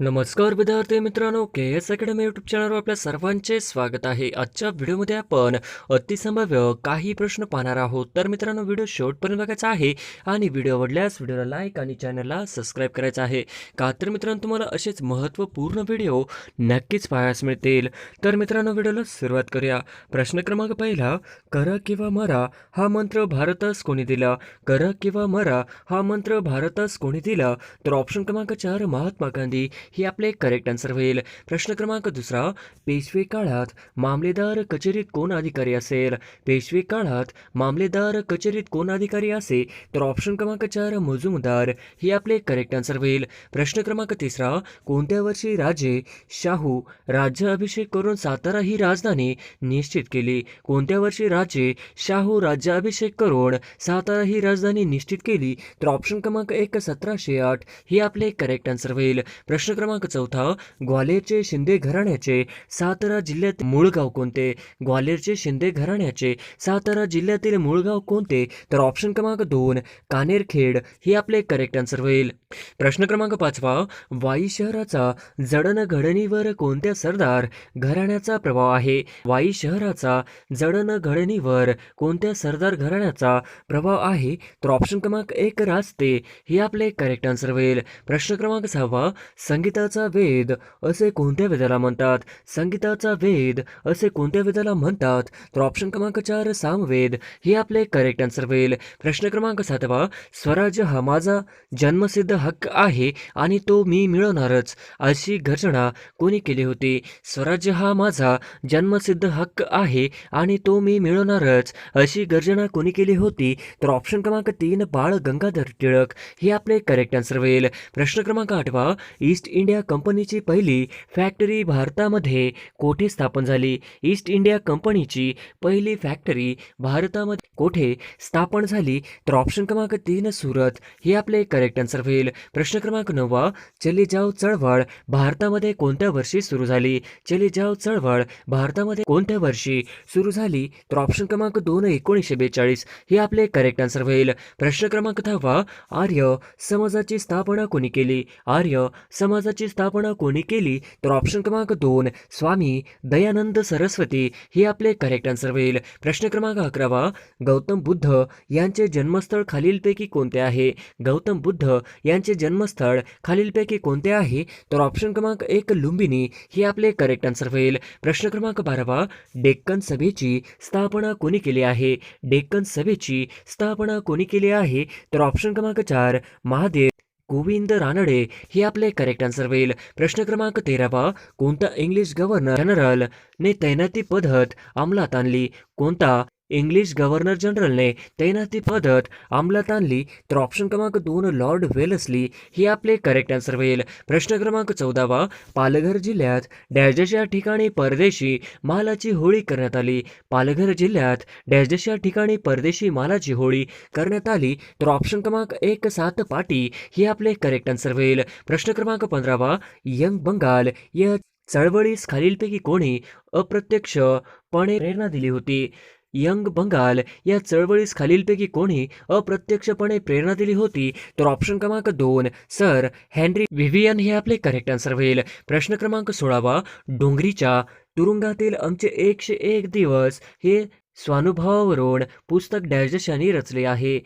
नमस्कार विद्यार्थी मित्रांनो, के एस अकॅडमी यूट्यूब चॅनलवर आपल्या सर्वांचे स्वागत आहे. आजच्या व्हिडिओमध्ये आपण अतिसंभाव्य काही प्रश्न पाहणार आहोत. तर मित्रांनो, व्हिडिओ शेवटपर्यंत बघायचा आहे आणि व्हिडिओ आवडल्यास व्हिडिओला लाईक आणि चॅनलला सबस्क्राईब करायचं आहे. का तर मित्रांनो, तुम्हाला असेच महत्त्वपूर्ण व्हिडिओ नक्कीच पाहायला मिळतील. तर मित्रांनो, व्हिडिओला सुरुवात करूया. प्रश्न क्रमांक पहिला, करा किंवा मरा हा मंत्र भारतास कोणी दिला? करा किंवा मरा हा मंत्र भारतास कोणी दिला? तर ऑप्शन क्रमांक 4 महात्मा गांधी ही आपले करेक्ट आन्सर होईल. प्रश्न क्रमांक दुसरा, पेशवे काळात मामलेदार कचेरीत कोण अधिकारी असेल? पेशवे काळात मामलेदार कचेरीत कोण अधिकारी असे? तर ऑप्शन क्रमांक 4 मुजुमदार ही आपले करेक्ट आन्सर होईल. प्रश्न क्रमांक तिसरा, कोणत्या वर्षी राजे शाहू राज्याभिषेक करून सातारा ही राजधानी निश्चित केली? कोणत्या वर्षी राजे शाहू राज्याभिषेक करून सातारा ही राजधानी निश्चित केली? तर ऑप्शन क्रमांक 1 1708 ही आपले करेक्ट आन्सर होईल. प्रश्न क्रमांक चौथा, ग्वाल्हेरचे शिंदे घराण्याचे सातारा जिल्ह्यात मूळ गाव कोणते? ग्वाल्हेरचे शिंदे घराण्याचे सातारा जिल्ह्यातील मूळ गाव कोणते? तर ऑप्शन क्रमांक 2 कानेरखेड ही आपले करेक्ट आन्सर होईल. प्रश्न क्रमांक 5, वाई शहराचा जडणघडणीवर कोणत्या सरदार घराण्याचा प्रभाव आहे? वाई शहराचा जडणघडणीवर कोणत्या सरदार घराण्याचा प्रभाव आहे? तर ऑप्शन क्रमांक 1 रास्ते ही आपले करेक्ट आन्सर होईल. प्रश्न क्रमांक 6, संगीताचा वेद असे कोणत्या वेदाला म्हणतात? संगीताचा वेद असे कोणत्या वेदाला म्हणतात? तर ऑप्शन क्रमांक 4 सामवेद हे आपले करेक्ट आन्सर होईल. प्रश्न क्रमांक 7, स्वराज्य हा माझा जन्मसिद्ध हक्क आहे आणि तो मी मिळवणारच अशी घोषणा कोणी केली होती? स्वराज्य हा माझा जन्मसिद्ध हक्क आहे आणि तो मी मिळवणारच अशी गर्जना कोणी केली होती? तर ऑप्शन क्रमांक 3 बाळ गंगाधर टिळक हे आपले करेक्ट आन्सर होईल. प्रश्न क्रमांक 8, ईस्ट इंडिया कंपनीची पहिली फॅक्टरी भारतामध्ये कोठे स्थापन झाली? ईस्ट इंडिया कंपनीची पहिली फॅक्टरी भारतामध्ये कोठे स्थापन झाली? तर ऑप्शन क्रमांक 3 सुरत हे आपले करेक्ट आन्सर होईल. प्रश्न क्रमांक 9, चले जाव चळवळ भारतामध्ये कोणत्या वर्षी सुरू झाली? चले जाव चळवळ भारतामध्ये कोणत्या वर्षी सुरू झाली? तर ऑप्शन क्रमांक 2 1942 हे आपले करेक्ट आन्सर होईल. प्रश्न क्रमांक 10, आर्य समाजाची स्थापना कोणी केली? आर्य समाजाची स्थापना कोणी केली? तर ऑप्शन क्रमांक 2 स्वामी दयानंद सरस्वती हे आपले करेक्ट आन्सर होईल. प्रश्न क्रमांक 11, गौतम बुद्ध यांचे जन्मस्थळ खालीलपैकी कोणते आहे? गौतम बुद्ध यांचे जन्मस्थळ खालीलपैकी कोणते आहे? तर ऑप्शन क्रमांक 1 लुंबिनी हे आपले करेक्ट आन्सर होईल. प्रश्न क्रमांक 12, डेक्कन सभेची स्थापना कोणी केली आहे? डेक्कन सभेची स्थापना कोणी केली आहे? तर ऑप्शन क्रमांक 4 महादेव गोविंद रानडे हे आपले करेक्ट आन्सर होईल. प्रश्न क्रमांक 13, कोणता इंग्लिश गव्हर्नर जनरल ने तैनाती पद्धत अंमलात आणली? कोणता इंग्लिश गव्हर्नर जनरलने तैनाती पद्धत अंमलात आणली? तर ऑप्शन क्रमांक 2 लॉर्ड वेलस्ली हे आपले करेक्ट आन्सर होईल. प्रश्न क्रमांक 14, पालघर जिल्ह्यात डॅश या ठिकाणी परदेशी मालाची होळी करण्यात आली? पालघर जिल्ह्यात डॅश या ठिकाणी परदेशी मालाची होळी करण्यात आली? तर ऑप्शन क्रमांक 1 सात पाटी हे आपले करेक्ट आन्सर होईल. प्रश्न क्रमांक 15, यंग बंगाल या चळवळीस खालीलपैकी कोणी अप्रत्यक्षपणे प्रेरणा दिली होती? यंग बंगाल या चळवळीस खालीलपैकी कोणी अप्रत्यक्षपणे प्रेरणा दिली होती? तर ऑप्शन क्रमांक 2 सर हेनरी विव्हियन हे आपले करेक्ट आन्सर होईल. प्रश्न क्रमांक 16, डोंगरीच्या तुरुंगातील आमचे 101 दिवस हे स्वानुभवावरून पुस्तक डॅश यांनी रचले आहे?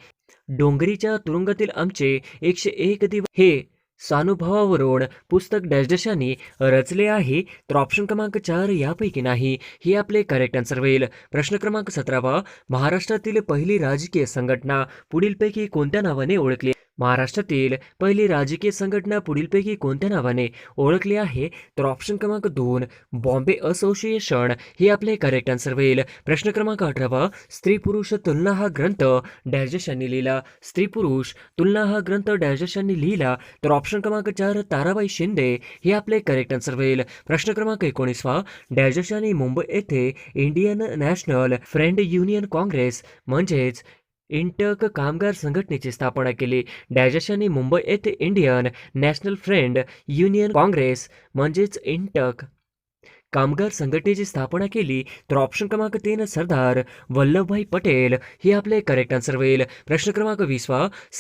डोंगरीच्या तुरुंगातील आमचे 101 दिवस हे स्वानुभवावरून पुस्तक डॅशनी रचले आहे? तर ऑप्शन क्रमांक 4 यापैकी नाही हे आपले करेक्ट आन्सर होईल. प्रश्न क्रमांक 17, महाराष्ट्रातील पहिली राजकीय संघटना पुढीलपैकी कोणत्या नावाने ओळखली? महाराष्ट्रातील पहिली राजकीय संघटना पुढीलपैकी कोणत्या नावाने ओळखली आहे? तर ऑप्शन क्रमांक 2 बॉम्बे असोसिएशन हे आपले करेक्ट आन्सर होईल. प्रश्न क्रमांक 18, स्त्री पुरुष तुलना हा ग्रंथ डॅश यांनी लिहिला? स्त्री पुरुष तुलना हा ग्रंथ डॅश यांनी लिहिला? तर ऑप्शन क्रमांक 4 ताराबाई शिंदे हे आपले करेक्ट आन्सर होईल. प्रश्न क्रमांक 19, डॅश यांनी मुंबई येथे Indian national friend union Congress म्हणजेच इंटक कामगार संघटनेची स्थापना केली? डॅश यांनी मुंबई येथे Indian national friend union Congress म्हणजेच इंटक कामगार संघटनेची स्थापना केली? तर ऑप्शन क्रमांक 3 सरदार वल्लभभाई पटेल हे आपले करेक्ट आन्सर होईल. प्रश्न क्रमांक 20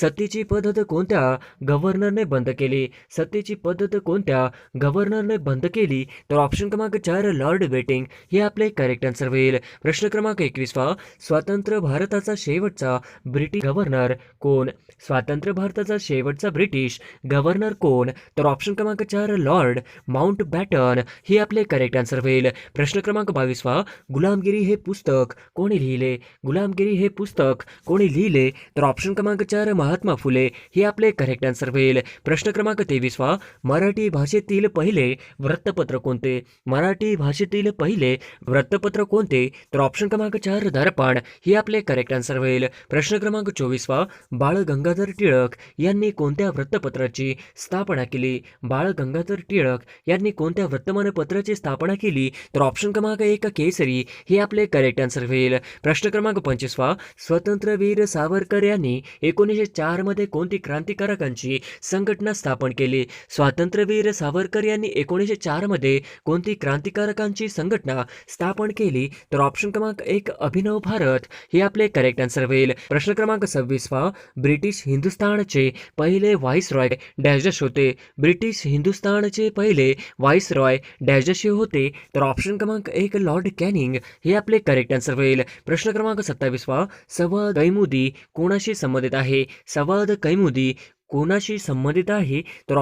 सत्तेची पद्धत कोणत्या गव्हर्नरने बंद केली? सत्तेची पद्धत कोणत्या गव्हर्नरने बंद केली? तर ऑप्शन क्रमांक 4 लॉर्ड बेटिंग हे आपले करेक्ट आन्सर होईल. प्रश्न क्रमांक 21 स्वतंत्र भारताचा शेवटचा ब्रिटिश गव्हर्नर कोण? स्वातंत्र्य भारताचा शेवटचा ब्रिटिश गव्हर्नर कोण? तर ऑप्शन क्रमांक 4 लॉर्ड माउंट बॅटन हे आपले करेक्ट आन्सर होईल. प्रश्न क्रमांक 22 गुलामगिरी हे पुस्तक कोणी लिहिले? गुलामगिरी हे पुस्तक कोणी लिहिले? तर ऑप्शन क्रमांक 4 महात्मा फुले हे आपले करेक्ट आन्सर होईल. प्रश्न क्रमांक 23 मराठी भाषेतील पहिले वृत्तपत्र कोणते? मराठी भाषेतील पहिले वृत्तपत्र कोणते? तर ऑप्शन क्रमांक 4 दर्पण हे आपले करेक्ट आन्सर होईल. प्रश्न क्रमांक 24 बाळ गंगाधर टिळक यांनी कोणत्या वृत्तपत्राची स्थापना केली? बाळ गंगाधर टिळक यांनी कोणत्या वर्तमानपत्राची स्थापना केली? तर ऑप्शन क्रमांक 1 केसरी हे आपले करेक्ट आन्सर होईल. प्रश्न क्रमांक 25 स्वतंत्रवीर सावरकर यांनी 1904 मध्ये कोणती क्रांतिकारकांची संघटना स्थापन केली? स्वातंत्र्यवीर सावरकर यांनी 1904 मध्ये कोणती क्रांतिकारकांची संघटना स्थापन केली? तर ऑप्शन क्रमांक 1 अभिनव भारत हे आपले करेक्ट आन्सर होईल. प्रश्न क्रमांक 26 ब्रिटिश हिंदुस्थानचे पहिले व्हाईसरॉय डॅश होते? ब्रिटिश हिंदुस्थानचे पहिले व्हाईसरॉय डॅश होते? तर ऑप्शन क्रमांक 1 लॉर्ड कॅनिंग हे आपले करेक्ट आन्सर होईल. प्रश्न क्रमांक 27 संवाद कैमुदी कोणाशी संबंधित आहे? संवाद कैमुदी कोणाशी संबंधित आहे? तर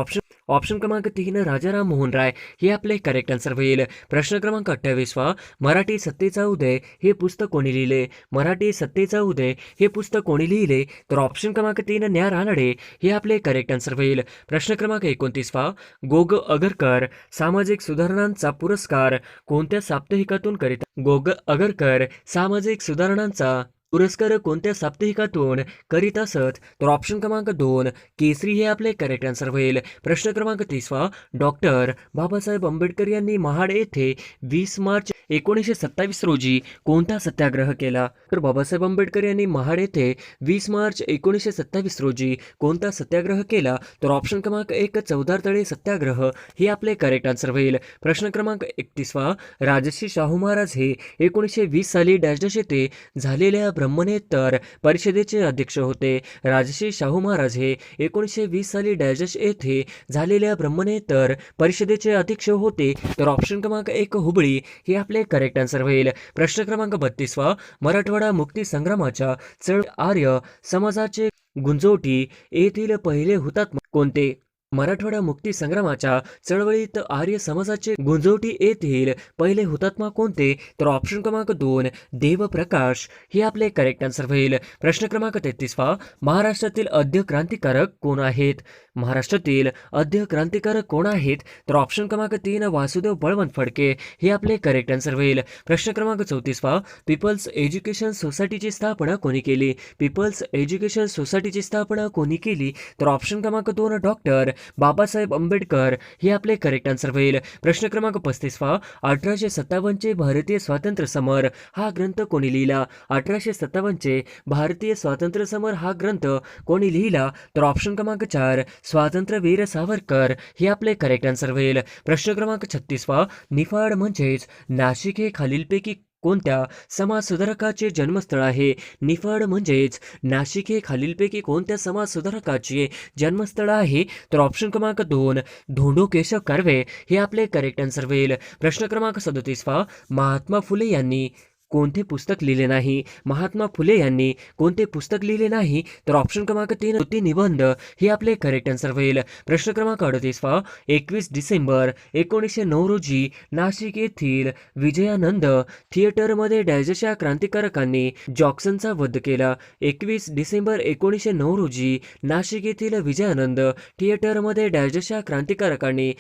ऑप्शन क्रमांक 3 राजाराम मोहन राय हे आपले करेक्ट आन्सर होईल. प्रश्न क्रमांक 28 मराठी सत्तेचा उदय हे पुस्तक कोणी लिहिले? मराठी सत्तेचा उदय हे पुस्तक कोणी लिहिले? तर ऑप्शन क्रमांक 3 न्या रानडे हे आपले करेक्ट आन्सर होईल. प्रश्न क्रमांक 29 गोग अगरकर सामाजिक सुधारणांचा पुरस्कार कोणत्या साप्ताहिकातून करीत? गोग अगरकर सामाजिक सुधारणांचा पुरस्कार कोणत्या साप्ताहिकातून करीत असत? तर ऑप्शन क्रमांक 2 केसरी हे आपले करेक्ट आन्सर होईल. प्रश्न क्रमांक 30 डॉक्टर बाबासाहेब आंबेडकर यांनी महाड येथे 20 मार्च 1927 रोजी कोणता सत्याग्रह केला? तर बाबासाहेब आंबेडकर यांनी महाड येथे 20 मार्च 1927 रोजी कोणता सत्याग्रह केला? तर ऑप्शन क्रमांक 1 चौदार तळे सत्याग्रह हे आपले करेक्ट आन्सर होईल. प्रश्न क्रमांक 31 राजर्षी शाहू महाराज हे 1920 साली डॅश येथे झालेल्या ब्रह्मनेतर परिषदेचे अध्यक्ष होते? राजर्षी शाहू महाराज हे 1920 साली डॅश येथे झालेल्या ब्रह्मनेतर परिषदेचे अध्यक्ष होते? तर ऑप्शन क्रमांक 1 हुबळी हे आपले करेक्ट आन्सर होईल. प्रश्न क्रमांक 32 मराठवाडा मुक्ती संग्रामाच्या चळवळीत आर्य समाजाचे गुंजोटी येथील पहिले हुतात्मा कोणते? मराठवाडा मुक्ती संग्रामाच्या चळवळीत आर्य समाजाचे गुंजोटी येथील पहिले हुतात्मा कोणते? तर ऑप्शन क्रमांक 2 देवप्रकाश हे आपले करेक्ट आन्सर होईल. प्रश्न क्रमांक 33 महाराष्ट्रातील आद्य क्रांतिकारक कोण आहेत? महाराष्ट्रातील आद्य क्रांतिकारक कोण आहेत? तर ऑप्शन क्रमांक 3 वासुदेव बळवंत फडके हे आपले करेक्ट आन्सर होईल. प्रश्न क्रमांक 34 पीपल्स एज्युकेशन सोसायटीची स्थापना कोणी केली? पीपल्स एज्युकेशन सोसायटीची स्थापना कोणी केली? तर ऑप्शन क्रमांक 2 डॉक्टर बाबासाहेब आंबेडकर हे आपले करेक्ट आन्सर होईल. प्रश्न क्रमांक 35 1857 चे भारतीय स्वातंत्र्य समर हा ग्रंथ कोणी लिहिला? 1857 चे भारतीय स्वातंत्र्य समर हा ग्रंथ कोणी लिहिला? तर ऑप्शन क्रमांक 4 स्वातंत्र्यवीर सावरकर हे आपले करेक्ट आन्सर होईल. प्रश्न क्रमांक 36 निफाड म्हणजेच नाशिक हे खालीलपैकी कोणत्या समाजसुधारकाचे जन्मस्थळ आहे? निफाड म्हणजेच नाशिक हे खालीलपैकी कोणत्या समाजसुधारकाचे जन्मस्थळ आहे? तर ऑप्शन क्रमांक 2 धोंडो केशव कर्वे हे आपले करेक्ट आन्सर होईल. प्रश्न क्रमांक 37 महात्मा फुले यांनी कोणते पुस्तक लिहिले नाही? महात्मा फुले यांनी कोणते पुस्तक लिहिले नाही? तर ऑप्शन क्रमांक 3 ज्योती निबंध हे आपले करेक्ट आन्सर होईल. प्रश्न क्रमांक 38 21 डिसेंबर 1909 रोजी नाशिक येथील विजयानंद थिएटरमध्ये डॅशच्या क्रांतिकारकांनी जॉक्सनचा वध केला? 21 डिसेंबर 1909 रोजी नाशिक येथील विजयानंद थिएटरमध्ये डॅशच्या क्रांतिकारकांनी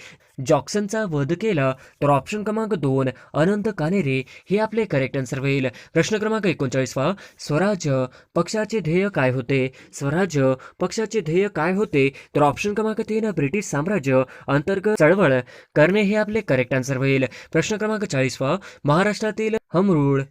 जॉक्सनचा वध केला? तर ऑप्शन क्रमांक 2 अनंत कानेरे हे आपले करेक्ट आन्सर होईल. प्रश्न क्रमांक 39 स्वराज्य पक्षाचे ध्येय काय होते? स्वराज्य पक्षाचे ध्येय काय होते? तर ऑप्शन क्रमांक 3 ब्रिटिश साम्राज्य अंतर्गत चळवळ करणे हे आपले करेक्ट आन्सर होईल. प्रश्न क्रमांक 40 महाराष्ट्रातील हम रूल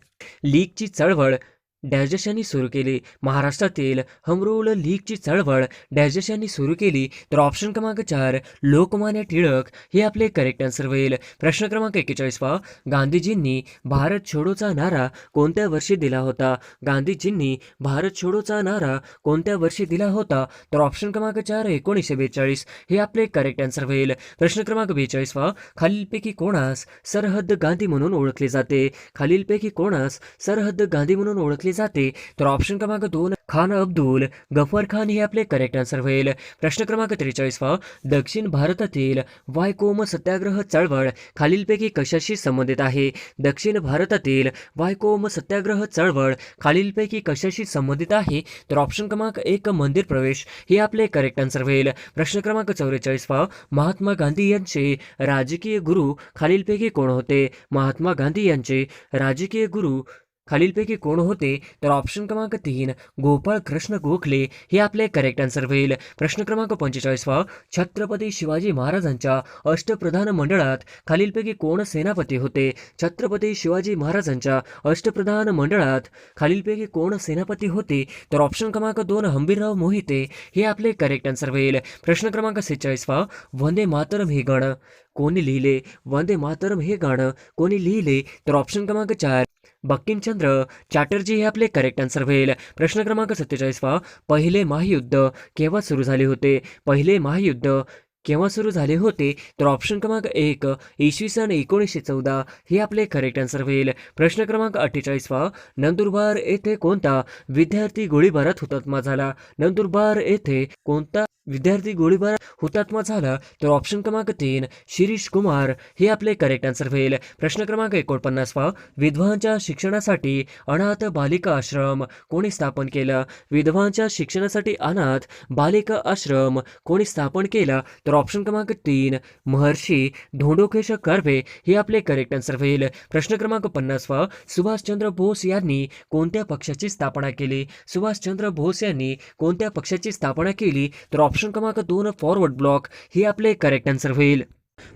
लीगची चळवळ डॅश यांनी सुरू केली. महाराष्ट्रातील होम रूल लीगची चळवळ डॅश यांनी सुरू केली. तर ऑप्शन क्रमांक 4 लोकमान्य टिळक हे आपले करेक्ट आन्सर होईल. प्रश्न क्रमांक 41 गांधीजींनी भारत छोडोचा नारा कोणत्या वर्षी दिला होता? गांधीजींनी भारत छोडोचा नारा कोणत्या वर्षी दिला होता? तर ऑप्शन क्रमांक 4 1942 हे आपले करेक्ट आन्सर होईल. प्रश्न क्रमांक 42 खालीलपैकी कोणास सरहद्द गांधी म्हणून ओळखले जाते? खालीलपैकी कोणास सरहद्द गांधी म्हणून ओळखले जाते? तर ऑप्शन क्रमांक 2 खान अब्दुल गफर खान हे आपले करेक्ट आन्सर होईल. प्रश्न क्रमांक 43 दक्षिण भारतातील वायकोम सत्याग्रह चळवळ खालीलपैकी कशाशी संबंधित आहे? दक्षिण भारतातील वायकोम सत्याग्रह चळवळ खालीलपैकी कशाशी संबंधित आहे? तर ऑप्शन क्रमांक 1 मंदिर प्रवेश हे आपले करेक्ट आन्सर होईल. प्रश्न क्रमांक 44 महात्मा गांधी यांचे राजकीय गुरु खालीलपैकी कोण होते? महात्मा गांधी यांचे राजकीय गुरु खालीलपैकी कोण होते? तर ऑप्शन क्रमांक 3 गोपाळ कृष्ण गोखले हे आपले करेक्ट आन्सर होईल. प्रश्न क्रमांक 45 छत्रपती शिवाजी महाराजांच्या अष्टप्रधान मंडळात खालीलपैकी कोण सेनापती होते? छत्रपती शिवाजी महाराजांच्या अष्टप्रधान मंडळात खालीलपैकी कोण सेनापती होते? तर ऑप्शन क्रमांक 2 हंबीरराव मोहिते हे आपले करेक्ट आन्सर होईल. प्रश्न क्रमांक 46 वंदे मातरम हे गाणं कोणी लिहिले? वंदे मातरम हे गाणं कोणी लिहिले? तर ऑप्शन क्रमांक 4 बंकिमचंद्र चॅटर्जी हे आपले करेक्ट आन्सर होईल. प्रश्न क्रमांक 47 पहिले महायुद्ध केव्हा सुरू झाले होते? पहिले महायुद्ध केव्हा सुरू झाले होते? तर ऑप्शन क्रमांक 1 इसवी सन 1914 हे आपले करेक्ट आन्सर होईल. प्रश्न क्रमांक 48 नंदुरबार येथे कोणता विद्यार्थी गोळीबारात हुतात्मा झाला? नंदुरबार येथे कोणता विद्यार्थी गोळीबार हुतात्मा झाला? तर ऑप्शन क्रमांक 3 शिरीष कुमार हे आपले करेक्ट आन्सर होईल. प्रश्न क्रमांक 49 विधवांच्या शिक्षणासाठी अनाथ बालिका आश्रम कोणी स्थापन केला? विधवांच्या शिक्षणासाठी अनाथ बालिका आश्रम कोणी स्थापन केला? तर ऑप्शन क्रमांक 3 महर्षी धोंडोकेश कर्वे हे आपले करेक्ट आन्सर होईल. प्रश्न क्रमांक 50 सुभाषचंद्र बोस यांनी कोणत्या पक्षाची स्थापना केली? सुभाषचंद्र बोस यांनी कोणत्या पक्षाची स्थापना केली? तर ऑप्शन क्रमांक 2 फॉरवर्ड ब्लॉक हे आपले करेक्ट आन्सर होईल.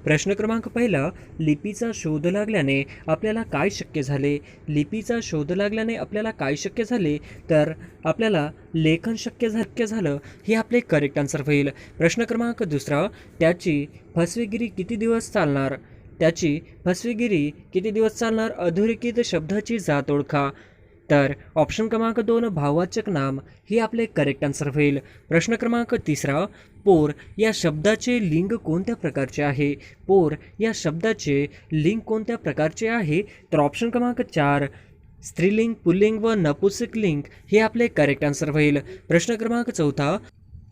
प्रश्न क्रमांक 1 लिपीचा शोध लागल्याने आपल्याला काय शक्य झाले? लिपीचा शोध लागल्याने आपल्याला काय शक्य झाले? तर आपल्याला लेखन शक्य झालं हे आपले करेक्ट आन्सर होईल. प्रश्न क्रमांक 2 त्याची फसवेगिरी किती दिवस चालणार? त्याची फसवेगिरी किती दिवस चालणार? अधोरेखित शब्दाची जात ओळखा. तर ऑप्शन क्रमांक 2 भाववाचक नाम हे आपले करेक्ट आन्सर होईल. प्रश्न क्रमांक 3 पोर या शब्दाचे लिंग कोणत्या प्रकारचे आहे? पोर या शब्दाचे लिंग कोणत्या प्रकारचे आहे? तर ऑप्शन क्रमांक 4 स्त्रीलिंग पुल्लिंग व नपुंसकलिंग हे आपले करेक्ट आन्सर होईल. प्रश्न क्रमांक 4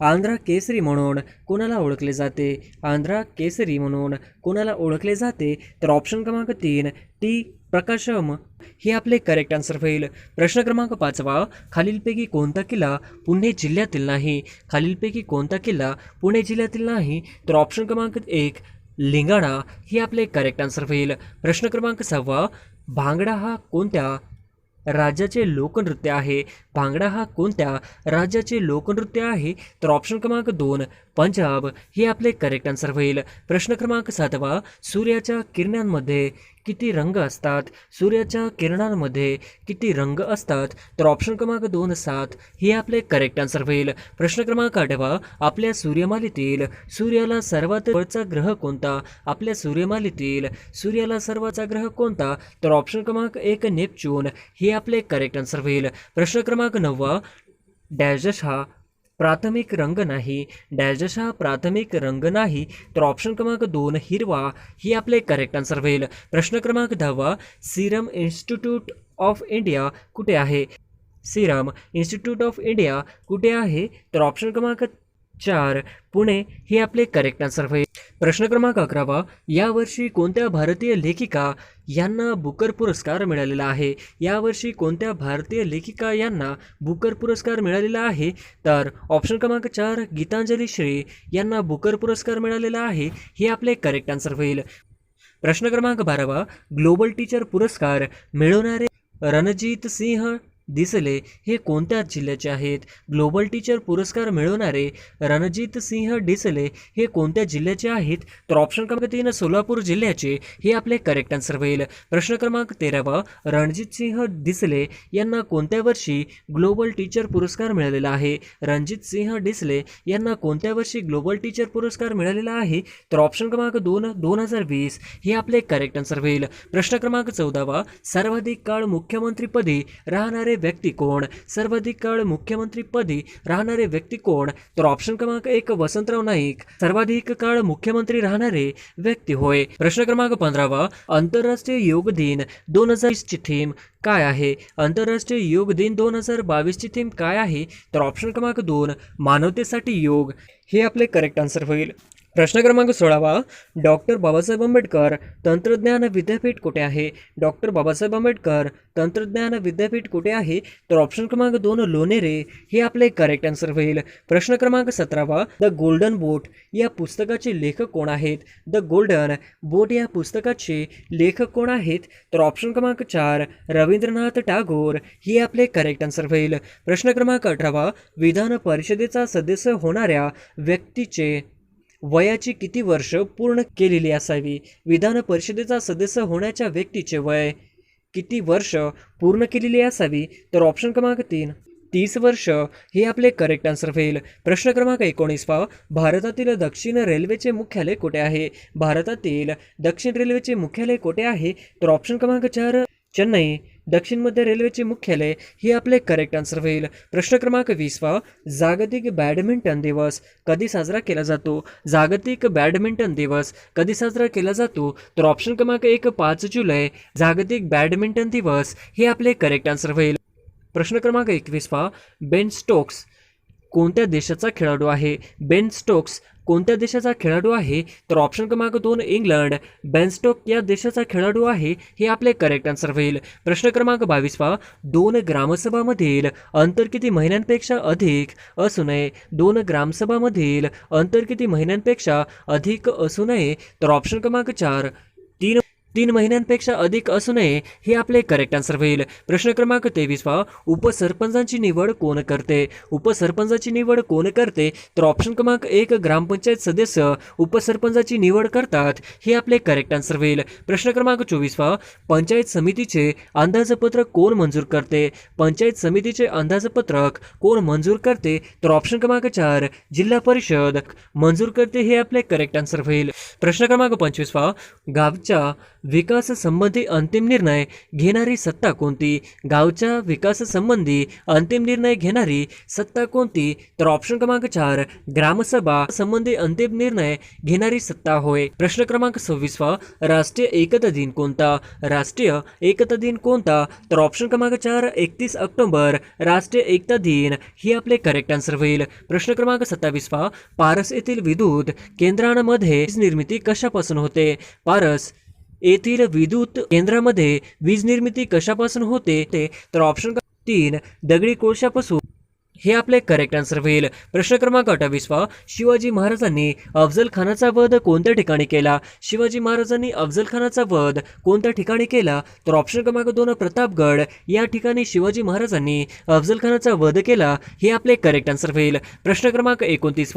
आंध्रा केसरी म्हणून कोणाला ओळखले जाते? आंध्रा केसरी म्हणून कोणाला ओळखले जाते? तर ऑप्शन क्रमांक 3 टी प्रकाशम हे आपले करेक्ट आन्सर होईल. प्रश्न क्रमांक 5 खालीलपैकी कोणता किल्ला पुणे जिल्ह्यातील नाही? खालीलपैकी कोणता किल्ला पुणे जिल्ह्यातील नाही? तर ऑप्शन क्रमांक 1 लिंगाणा हे आपले करेक्ट आन्सर होईल. प्रश्न क्रमांक 6 भांगडा हा कोणत्या राज्याचे लोकनृत्य आहे? भांगडा हा कोणत्या राज्याचे लोकनृत्य आहे? तर ऑप्शन क्रमांक 2 पंजाब हे आपले करेक्ट आन्सर होईल. प्रश्न क्रमांक 7 सूर्याच्या किरणांमध्ये किती रंग असतात? सूर्याच्या किरणांमध्ये किती रंग असतात? तर ऑप्शन क्रमांक 2 7 हे आपले करेक्ट आन्सर होईल. प्रश्न क्रमांक 8 आपल्या सूर्यमालेतील सूर्याला सर्वात जवळचा ग्रह कोणता? आपल्या सूर्यमालेतील सूर्याला सर्वाचा ग्रह कोणता? तर ऑप्शन क्रमांक 1 नेपच्यून हे आपले करेक्ट आन्सर होईल. प्रश्न क्रमांक 9 डॅश हा प्राथमिक रंग नाही. डॅश हा प्राथमिक रंग नाही. तर ऑप्शन क्रमांक 2 हिरवा ही आपले करेक्ट आन्सर होईल. प्रश्न क्रमांक 10 सिरम इन्स्टिट्यूट ऑफ इंडिया कुठे आहे? सिरम इन्स्टिट्यूट ऑफ इंडिया कुठे आहे? तर ऑप्शन क्रमांक 4 पुणे हे आपले करेक्ट आन्सर होईल. प्रश्न क्रमांक 11 यावर्षी कोणत्या भारतीय लेखिका यांना बुकर पुरस्कार मिळालेला आहे? यावर्षी कोणत्या भारतीय लेखिका यांना बुकर पुरस्कार मिळालेला आहे? तर ऑप्शन क्रमांक 4 गीतांजली श्री यांना बुकर पुरस्कार मिळालेला आहे हे आपले करेक्ट आन्सर होईल. प्रश्न क्रमांक 12 ग्लोबल टीचर पुरस्कार मिळवणारे रणजीत सिंह डिसले हे कोणत्या जिल्ह्याचे आहेत? ग्लोबल टीचर पुरस्कार मिळवणारे रणजित सिंह डिसले हे कोणत्या जिल्ह्याचे आहेत? तर ऑप्शन क्रमांक 3 सोलापूर जिल्ह्याचे हे आपले करेक्ट आन्सर होईल. प्रश्न क्रमांक 13 रणजित सिंह डिसले यांना कोणत्या वर्षी ग्लोबल टीचर पुरस्कार मिळालेला आहे? रणजित सिंह डिसले यांना कोणत्या वर्षी ग्लोबल टीचर पुरस्कार मिळालेला आहे? तर ऑप्शन क्रमांक 2 2020 हे आपले करेक्ट आन्सर होईल. प्रश्न क्रमांक 14 सर्वाधिक काळ मुख्यमंत्रीपदी राहणारे व्यक्ती कोण? सर्वाधिक काळ मुख्यमंत्रीपदी राहणारे व्यक्ती कोण? तर ऑप्शन क्रमांक 1 वसंतराव नाईक सर्वाधिक काळ मुख्यमंत्री राहणारे व्यक्ती होय. प्रश्न क्रमांक 15 आंतरराष्ट्रीय योग दिन 2020 ची थीम काय आहे? आंतरराष्ट्रीय योग दिन 2022 ची थीम काय आहे? तर ऑप्शन क्रमांक 2 मानवतेसाठी योग हे आपले करेक्ट आन्सर होईल. प्रश्न क्रमांक 16 डॉक्टर बाबासाहेब आंबेडकर तंत्रज्ञान विद्यापीठ कुठे आहे? डॉक्टर बाबासाहेब आंबेडकर तंत्रज्ञान विद्यापीठ कुठे आहे? तर ऑप्शन क्रमांक 2 लोणेरे हे आपले करेक्ट आन्सर होईल. प्रश्न क्रमांक 17 द गोल्डन बोट या पुस्तकाचे लेखक कोण आहेत? द गोल्डन बोट या पुस्तकाचे लेखक कोण आहेत? तर ऑप्शन क्रमांक 4 रवींद्रनाथ टागोर हे आपले करेक्ट आन्सर होईल. प्रश्न क्रमांक 18 विधान परिषदेचा सदस्य होणाऱ्या व्यक्तीचे वयाची किती वर्ष पूर्ण केलेली असावी? विधान परिषदेचा सदस्य होण्याच्या व्यक्तीचे वय किती वर्ष पूर्ण केलेली असावी? तर ऑप्शन क्रमांक 3 30 वर्ष हे आपले करेक्ट आन्सर होईल. प्रश्न क्रमांक 19 भारतातील दक्षिण रेल्वेचे मुख्यालय कुठे आहे? भारतातील दक्षिण रेल्वेचे मुख्यालय कुठे आहे? तर ऑप्शन क्रमांक 4 चेन्नई दक्षिण मध्य रेल्वेचे मुख्यालय हे आपले करेक्ट आन्सर होईल. प्रश्न क्रमांक 20 जागतिक बॅडमिंटन दिवस कधी साजरा केला जातो? जागतिक बॅडमिंटन दिवस कधी साजरा केला जातो? तर ऑप्शन क्रमांक 1 5 जुलै जागतिक बॅडमिंटन दिवस हे आपले करेक्ट आन्सर होईल. प्रश्न क्रमांक 21 बेन स्टोक्स कोणत्या देशाचा खेळाडू आहे? बेन स्टोक्स कोणत्या देशाचा खेळाडू आहे? तर ऑप्शन क्रमांक 2 इंग्लंड बेन स्टोक या देशाचा खेळाडू आहे हे आपले करेक्ट आन्सर होईल. प्रश्न क्रमांक 22 2 ग्रामसभामधील अंतर किती महिन्यांपेक्षा अधिक असू नये? 2 ग्रामसभामधील अंतर किती महिन्यांपेक्षा अधिक असू नये? तर ऑप्शन क्रमांक 4 तीन महिन्यांपेक्षा अधिक असू नये हे आपले करेक्ट आन्सर होईल. प्रश्न क्रमांक 23 उपसरपंचांची निवड कोण करते? उपसरपंचाची निवड कोण करते? तर ऑप्शन क्रमांक 1 ग्रामपंचायत सदस्य उपसरपंचाची निवड करतात हे आपले करेक्ट आन्सर होईल. प्रश्न क्रमांक 24 पंचायत समितीचे अंदाजपत्रक कोण मंजूर करते? पंचायत समितीचे अंदाजपत्रक कोण मंजूर करते? तर ऑप्शन क्रमांक 4 जिल्हा परिषद मंजूर करते हे आपले करेक्ट आन्सर होईल. प्रश्न क्रमांक 25 गावच्या विकास संबंधी अंतिम निर्णय घेणारी सत्ता कोणती? गावच्या विकास संबंधी अंतिम निर्णय घेणारी सत्ता कोणती? तर ऑप्शन क्रमांक 4 ग्रामसभा संबंधी अंतिम निर्णय घेणारी सत्ता होय. प्रश्न क्रमांक 26 राष्ट्रीय एकता दिन कोणता? राष्ट्रीय एकता दिन कोणता? तर ऑप्शन क्रमांक 4 31 ऑक्टोबर राष्ट्रीय एकता दिन ही आपले करेक्ट आन्सर होईल. प्रश्न क्रमांक 27 पारस येथील विद्युत केंद्रांमध्ये वीज निर्मिती कशापासून होते? पारस येथील विद्युत केंद्रामध्ये वीज निर्मिती कशापासून होते? तर ऑप्शन 3 दगडी कोळशापासून हे आपले करेक्ट आन्सर होईल. प्रश्न क्रमांक 28 शिवाजी महाराजांनी अफजल खानाचा वध कोणत्या ठिकाणी केला? शिवाजी महाराजांनी अफजल खानाचा वध कोणत्या ठिकाणी केला? तर ऑप्शन क्रमांक 2 प्रतापगड या ठिकाणी शिवाजी महाराजांनी अफजल खानाचा वध केला हे आपले करेक्ट आन्सर होईल. प्रश्न क्रमांक 29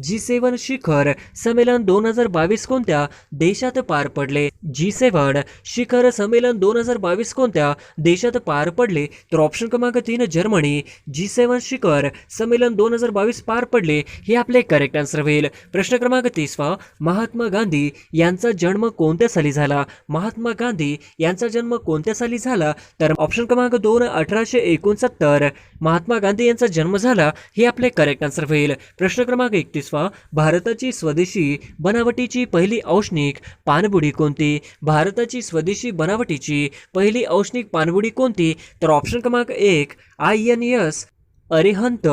G7 शिखर संमेलन 2022 कोणत्या देशात पार पडले? G7 शिखर संमेलन 2022 कोणत्या देशात पार पडले? तर ऑप्शन क्रमांक 3 जर्मनी G7 शिखर संमेलन 2022 पार पडले हे आपले करेक्ट आन्सर होईल. प्रश्न क्रमांक 30 महात्मा गांधी यांचा जन्म कोणत्या साली झाला? महात्मा गांधी यांचा जन्म कोणत्या साली झाला? तर ऑप्शन क्रमांक 2 1869 महात्मा गांधी यांचा जन्म झाला हे आपले करेक्ट आन्सर होईल. प्रश्न क्रमांक 31 भारताची स्वदेशी बनावटीची पहिली औष्णिक पाणबुडी कोणती? भारताची स्वदेशी बनावटीची पहिली औष्णिक पाणबुडी कोणती? तर ऑप्शन क्रमांक 1 INS अरिहंत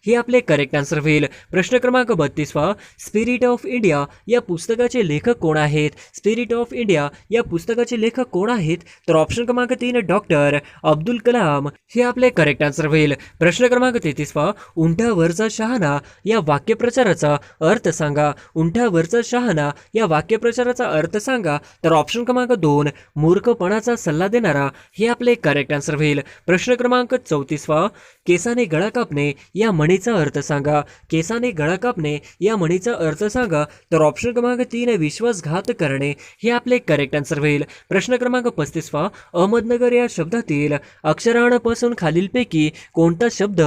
हे आपले करेक्ट आन्सर होईल. प्रश्न क्रमांक 32 स्पिरिट ऑफ इंडिया या पुस्तकाचे लेखक कोण आहेत? स्पिरिट ऑफ इंडिया या पुस्तकाचे लेखक कोण आहेत? तर ऑप्शन क्रमांक 3 डॉक्टर अब्दुल कलाम हे आपले करेक्ट आन्सर होईल. प्रश्न क्रमांक 33 उंठावरचा शहाणा या वाक्यप्रचाराचा अर्थ सांगा. उंठावरचा शहाणा या वाक्यप्रचाराचा अर्थ सांगा. तर ऑप्शन क्रमांक 2 मूर्खपणाचा सल्ला देणारा हे आपले करेक्ट आन्सर होईल. प्रश्न क्रमांक 34 केसाने गळा कापणे या म्हणीचा अर्थ सांगा. केसाने गळा कापणे या म्हणीचा अर्थ सांगा. तर ऑप्शन क्रमांक 3 विश्वासघात करणे हे आपले करेक्ट आन्सर होईल. प्रश्न क्रमांक 35 अहमदनगर या शब्दातील अक्षरांपासून खालीलपैकी कोणता शब्द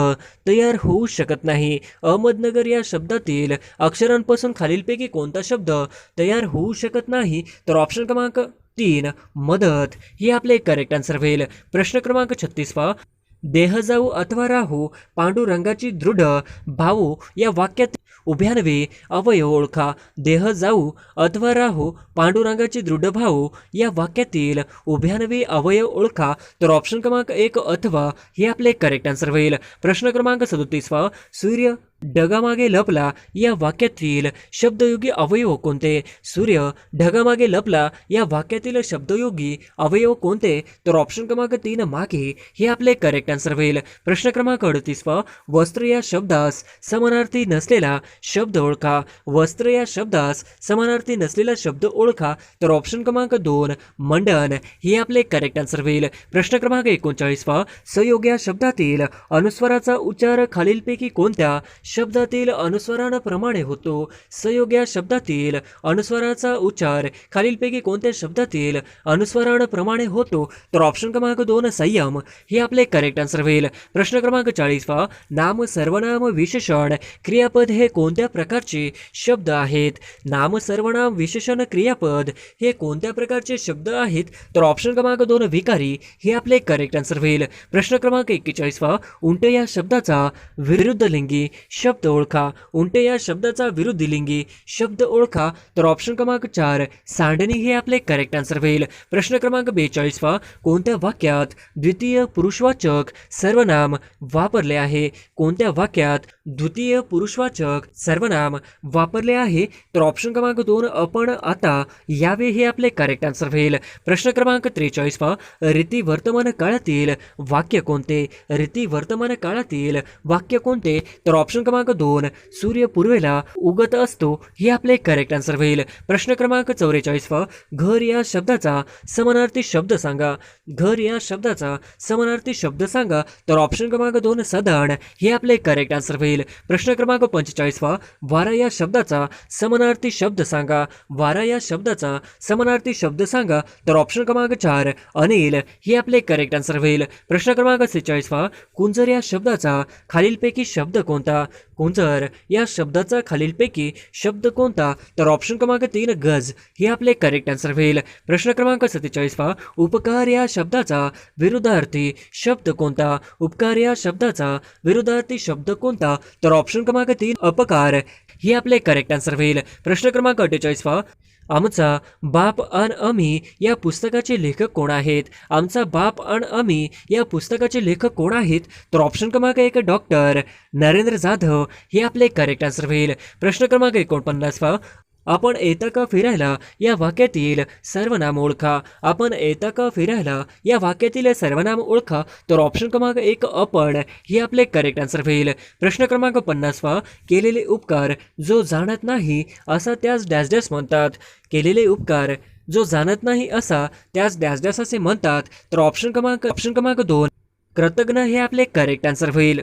तयार होऊ शकत नाही? अहमदनगर या शब्दातील अक्षरांपासून खालीलपैकी कोणता शब्द तयार होऊ शकत नाही? तर ऑप्शन क्रमांक 3 मदत हे आपले करेक्ट आन्सर होईल. प्रश्न क्रमांक 36 देह जाऊ अथवा राहू पांडुरंगाची दृढ भाऊ या वाक्यात उभ्यानवे अवयव ओळखा. देह जाऊ अथवा राहू पांडुरंगाची दृढ भाऊ या वाक्यातील उभ्यानवे अवयव ओळखा. तर ऑप्शन क्रमांक 1 अथवा हे आपले करेक्ट आन्सर होईल. प्रश्न क्रमांक 37 सूर्य ढगामागे लपला या वाक्यातील शब्दयोगी अवयव कोणते? सूर्य ढगामागे लपला या वाक्यातील शब्दयोगी अवयव कोणते? तर ऑप्शन क्रमांक 3 मागे हे आपले करेक्ट आन्सर होईल. प्रश्न क्रमांक 38 वस्त्र या शब्दास समानार्थी नसलेला शब्द ओळखा. वस्त्र या शब्दास समानार्थी नसलेला शब्द ओळखा. तर ऑप्शन क्रमांक 2 मंडन हे आपले करेक्ट आन्सर होईल. प्रश्न क्रमांक 39 संयोग या शब्दातील अनुस्वाराचा उच्चार खालीलपैकी कोणत्या शब्दातील अनुस्वारांप्रमाणे होतो? संयोग या शब्दातील अनुस्वाराचा उच्चार खालीलपैकी कोणत्या शब्दातील अनुस्वारांप्रमाणे होतो? तर ऑप्शन क्रमांक 2 संयम हे आपले करेक्ट आन्सर होईल. प्रश्न क्रमांक 40 नाम सर्वनाम विशेषण क्रियापद हे कोणत्या प्रकारचे शब्द आहेत? नाम सर्वनाम विशेषण क्रियापद हे कोणत्या प्रकारचे शब्द आहेत? तर ऑप्शन क्रमांक 2 विकारी हे आपले करेक्ट आन्सर होईल. प्रश्न क्रमांक 41 उंट या शब्दाचा विरुद्ध लिंगी शब्द ओळखा. उंट या शब्दाचा विरुद्ध लिंगी शब्द ओळखा. तर ऑप्शन क्रमांक 4 सांडणी हे आपले करेक्ट आन्सर होईल. प्रश्न क्रमांक 42 कोणत्या वाक्यात द्वितीय पुरुषवाचक सर्वनाम वापरले आहे? कोणत्या वाक्यात द्वितीय पुरुषवाचक सर्वनाम वापरले आहे? तर ऑप्शन क्रमांक 2 आपण आता यावे हे आपले करेक्ट आन्सर होईल. प्रश्न क्रमांक 43 रीती वर्तमान काळातील वाक्य कोणते? रीती वर्तमान काळातील वाक्य कोणते? तर ऑप्शन क्रमांक 2 सूर्य पूर्वेला उगत असतो हे आपले करेक्ट आन्सर होईल. प्रश्न क्रमांक 44 घर या शब्दाचा समानार्थी शब्द सांगा. घर या शब्दाचा समानार्थी शब्द सांगा. तर ऑप्शन क्रमांक 2 सदन हे आपले करेक्ट आन्सर होईल. प्रश्न क्रमांक 45 वारा या शब्दाचा समानार्थी शब्द सांगा. वारा या शब्दाचा समानार्थी शब्द सांगा. तर ऑप्शन क्रमांक 4 अनिल हे आपले करेक्ट आन्सर होईल. प्रश्न क्रमांक 46 कुंजर या शब्दाचा खालीलपैकी शब्द कोणता? कुंजर या शब्दाचा खालीलपैकी शब्द कोणता? तर ऑप्शन क्रमांक 3 गज हे आपले करेक्ट आन्सर होईल. प्रश्न क्रमांक 47 उपकार या शब्दाचा विरुद्धार्थी शब्द कोणता? उपकार या शब्दाचा विरुद्धार्थी शब्द कोणता? तर ऑप्शन क्रमांक 3 अपकार हे आपले करेक्ट आन्सर होईल. प्रश्न क्रमांक 48 आमचा बाप अन आम्ही या पुस्तकाचे लेखक कोण आहेत? आमचा बाप अन आम्ही या पुस्तकाचे लेखक कोण आहेत? तर ऑप्शन क्रमांक 1 डॉक्टर नरेंद्र जाधव हे आपले करेक्ट आन्सर होईल. प्रश्न क्रमांक 49 आपण येता का फिरायला या वाक्यातील सर्वनाम ओळखा. आपण येता का फिरायला या वाक्यातील सर्वनाम ओळखा. तर ऑप्शन क्रमांक 1 आपण हे आपले करेक्ट आन्सर होईल. प्रश्न क्रमांक 50 केलेले उपकार जो जाणत नाही असा त्यास डॅश डॅश म्हणतात. केलेले उपकार जो जाणत नाही असा त्यास डॅश डॅश असे म्हणतात. तर ऑप्शन क्रमांक 2 कृतज्ञ हे आपले करेक्ट आन्सर होईल.